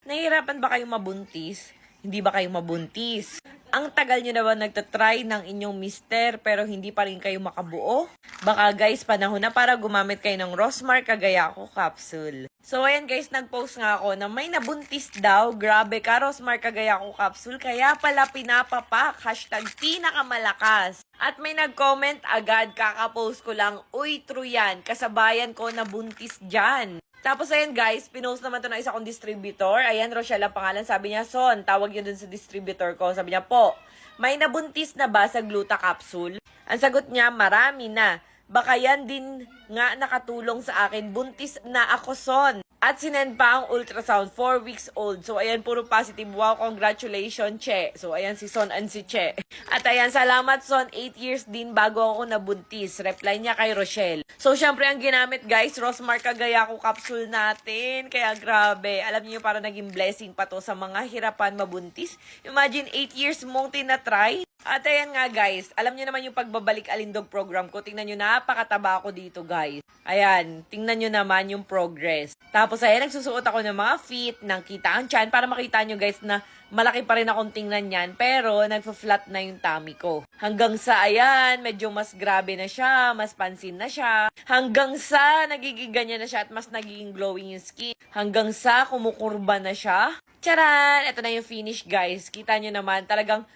Nahihirapan ba kayong mabuntis? Hindi ba kayo mabuntis? Ang tagal nyo na ba nagtatry ng inyong mister pero hindi pa rin kayo makabuo? Baka guys, panahon na para gumamit kayo ng Rosmar Kagayako capsule. So ayan guys, nag-post nga ako na may nabuntis daw. Grabe ka, Rosmar Kagayako capsule. Kaya pala pinapapak. #pinakamalakas. At may nag-comment agad, kaka-post ko lang, uy, true yan. Kasabayan ko nabuntis dyan. Tapos ayan guys, pinost naman to ng isa kong distributor. Ayan, Rochelle ang pangalan. Sabi niya, Son, tawag yun dun sa distributor ko. Sabi niya, po, may nabuntis na ba sa Gluta capsule? Ang sagot niya, marami na. Baka yan din nga nakatulong sa akin. Buntis na ako, Son. At sinend pa ang ultrasound, 4 weeks old. So, ayan, puro positive. Wow, congratulations, Che. So, ayan si Son and si Che. At ayan, salamat, Son. 8 years din bago ako nabuntis. Reply niya kay Rochelle. So, syempre, ang ginamit, guys, Rosmar Kagayako capsule natin. Kaya, grabe. Alam niyo, para naging blessing pa to sa mga hirapan mabuntis. Imagine, 8 years mong tinatry. At ayan nga guys, alam niyo naman yung pagbabalik alindog program ko. Tingnan niyo, napakataba ako dito guys. Ayan, tingnan niyo naman yung progress. Tapos ayan, nagsusuot ako ng mga fit, ng kita ang tiyan para makita niyo guys na malaki pa rin akong tingnan yan. Pero nagpa-flat na yung tummy ko. Hanggang sa ayan, medyo mas grabe na siya, mas pansin na siya. Hanggang sa nagiging ganyan na siya at mas nagiging glowing yung skin. Hanggang sa kumukurba na siya. Charan! Ito na yung finish guys. Kita niyo naman, talagang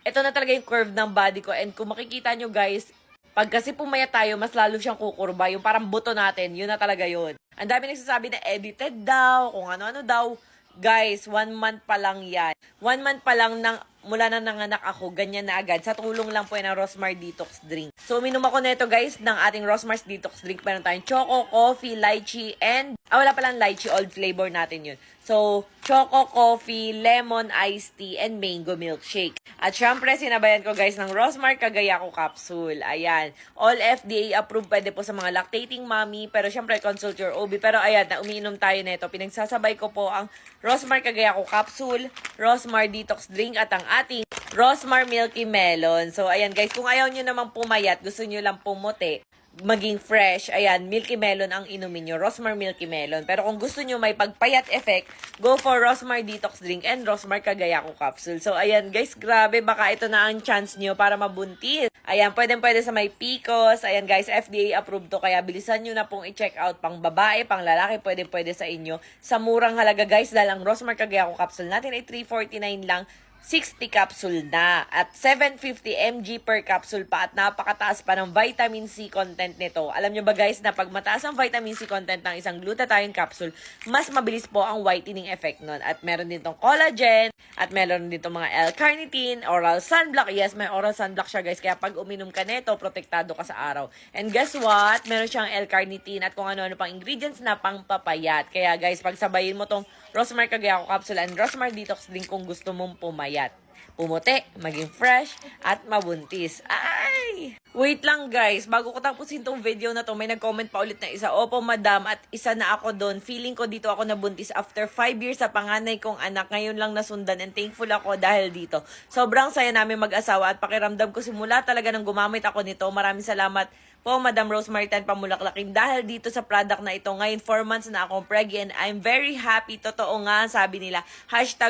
ito na talaga yung curve ng body ko. And kung makikita nyo guys, pag kasi pumayat tayo, mas lalo siyang kukurba. Yung parang buto natin, yun na talaga yun. Ang dami nagsasabi na edited daw, kung ano-ano daw. Guys, 1 month pa lang yan. 1 month pa lang mula na nanganak ako, ganyan na agad. Sa tulong lang po yan ng Rosmar Detox Drink. So, uminom ako nito guys ng ating Rosmar Detox Drink. Meron tayong choco, coffee, lychee, and wala palang lychee, old flavor natin yun. So, choco, coffee, lemon, iced tea, and mango milkshake. At syempre, sinabayan ko guys ng Rosmar Kagayako capsule. Ayan. All FDA approved, pwede po sa mga lactating mommy. Pero syempre, consult your OB. Pero ayan, na umiinom tayo nito. Pinagsasabay ko po ang Rosmar Kagayako capsule, Rosmar Detox Drink, at ang ating Rosmar Milky Melon. So, ayan guys, kung ayaw nyo namang pumayat, gusto nyo lang pumuti, maging fresh, ayan, Milky Melon ang inumin nyo, Rosmar Milky Melon. Pero kung gusto nyo may pagpayat effect, go for Rosmar Detox Drink and Rosmar Kagayako capsule. So, ayan guys, grabe, baka ito na ang chance nyo para mabuntis. Ayan, pwede sa may PCOS. Ayan guys, FDA approved to, kaya bilisan nyo na pong i-check out pang babae, pang lalaki, pwede sa inyo. Sa murang halaga guys, dahil ang Rosmar Kagayako capsule natin ay $349 lang. 60 capsule na at 750 mg per capsule pa at napakataas pa ng vitamin C content nito. Alam nyo ba guys na pag mataas ang vitamin C content ng isang glutathione capsule, mas mabilis po ang whitening effect nun. At meron din tong collagen at meron din tong mga L-carnitine, oral sunblock. Yes, may oral sunblock siya guys. Kaya pag uminom ka nito, protektado ka sa araw. And guess what? Meron siyang L-carnitine at kung ano-ano pang ingredients na pangpapayat. Kaya guys, pagsabayin mo tong Rosmar Kagayako capsule and Rosmar Detox Drink kung gusto mong pumayat, pumuti, maging fresh, at mabuntis. Ay! Wait lang guys, bago ko tapusin tong video na to, may nag-comment pa ulit na isa. Opo madam, at isa na ako doon. Feeling ko dito ako nabuntis after 5 years sa panganay kong anak. Ngayon lang nasundan and thankful ako dahil dito. Sobrang saya namin mag-asawa at pakiramdam ko simula talaga nang gumamit ako nito. Maraming salamat po Madam Rose Maritan Pamulaklakin dahil dito sa product na ito. Ngayon 4 months na akong pregnant and I'm very happy. Totoo nga, sabi nila,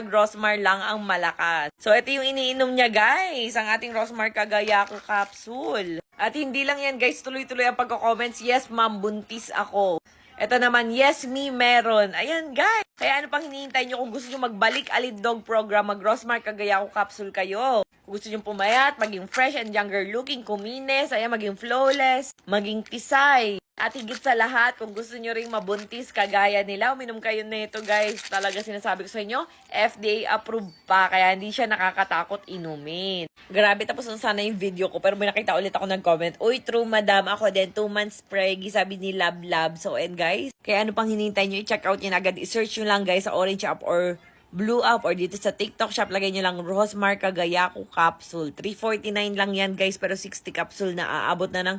#Rosmar lang ang malakas. So ito yung iniinom niya guys, ang ating Rosmar Kagayako capsule. At hindi lang yan guys, tuloy-tuloy ang pagko-comments. Yes ma'am, buntis ako. Ito naman, yes me, meron. Ayan guys. Kaya ano pang hinihintay nyo kung gusto nyo magbalik alindog program, mag-Rosmar Kagayako capsule kayo. Kung gusto nyo pumayat, maging fresh and younger looking, kuminis, ayan, maging flawless, maging tisay. At higit sa lahat, kung gusto nyo ring mabuntis kagaya nila, uminom kayo nito guys. Talaga sinasabi ko sa inyo, FDA approved pa, kaya hindi siya nakakatakot inumin. Grabe, tapos na sana yung video ko, pero may nakita ulit ako nag-comment, uy, true madam, ako din, 2 months preggy, sabi ni Lab Lab. So, and guys, kaya ano pang hinintay nyo, i-check out nyo na agad, i-search nyo lang guys sa Orange app or Blue app or dito sa TikTok shop, lagay nyo lang Rosmar Kagayako capsule. $349 lang yan guys, pero 60 capsule na aabot na ng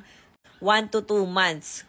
1 to 2 months.